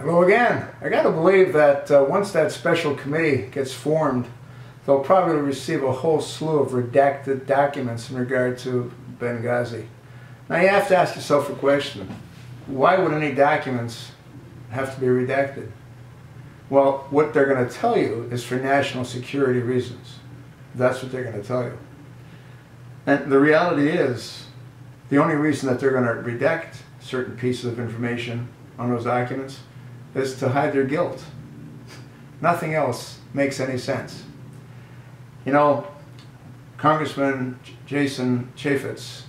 Hello again. I got to believe that once that special committee gets formed, they'll probably receive a whole slew of redacted documents in regard to Benghazi. Now you have to ask yourself a question. Why would any documents have to be redacted? Well, what they're going to tell you is for national security reasons. That's what they're going to tell you. And the reality is, the only reason that they're going to redact certain pieces of information on those documents is to hide their guilt. Nothing else makes any sense. You know, Congressman Jason Chaffetz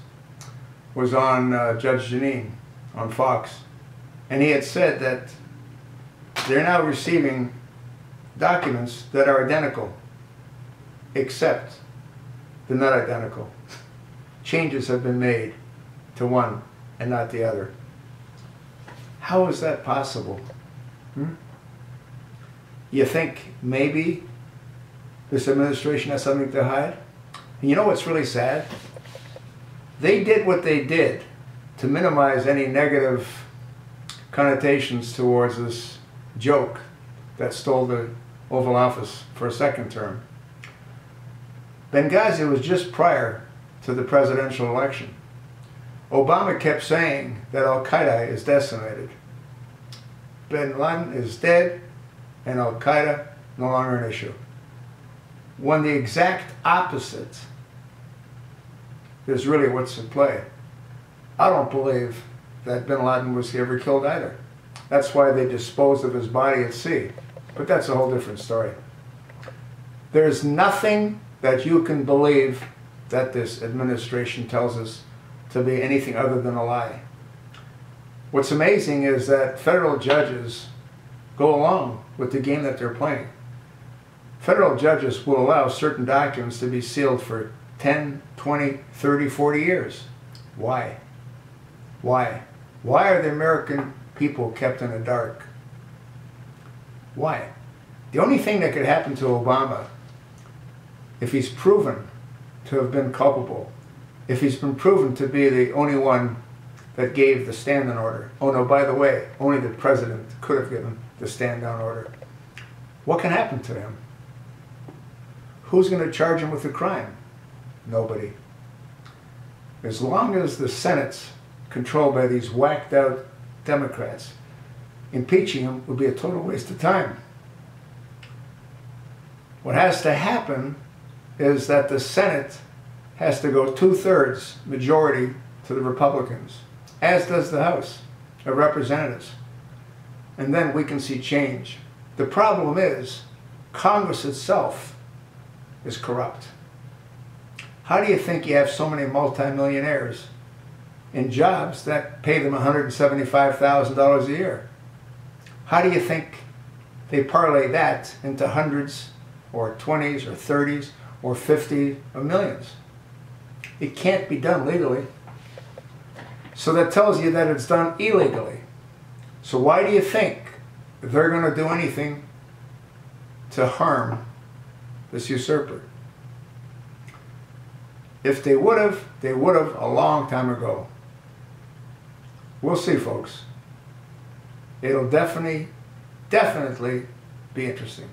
was on Judge Jeanine on Fox, and he had said that they're now receiving documents that are identical, except they're not identical. Changes have been made to one and not the other. How is that possible? You think maybe this administration has something to hide? And you know what's really sad? They did what they did to minimize any negative connotations towards this joke that stole the Oval Office for a second term. Benghazi was just prior to the presidential election. Obama kept saying that al-Qaeda is decimated. Bin Laden is dead and al-Qaeda no longer an issue. When the exact opposite is really what's at play. I don't believe that Bin Laden was ever killed either. That's why they disposed of his body at sea. But that's a whole different story. There's nothing that you can believe that this administration tells us to be anything other than a lie. What's amazing is that federal judges go along with the game that they're playing. Federal judges will allow certain documents to be sealed for 10, 20, 30, 40 years. Why? Why? Why are the American people kept in the dark? Why? The only thing that could happen to Obama, if he's proven to have been culpable, if he's been proven to be the only one that gave the stand-down order. Oh no, by the way, only the president could have given the stand-down order. What can happen to him? Who's going to charge him with a crime? Nobody. As long as the Senate's controlled by these whacked-out Democrats, impeaching him would be a total waste of time. What has to happen is that the Senate has to go 2/3 majority to the Republicans, as does the House of Representatives. And then we can see change. The problem is, Congress itself is corrupt. How do you think you have so many multimillionaires in jobs that pay them $175,000 a year? How do you think they parlay that into hundreds or 20s or 30s or 50 of millions? It can't be done legally. So that tells you that it's done illegally. So why do you think they're going to do anything to harm this usurper? If they would have a long time ago. We'll see, folks. It'll definitely be interesting.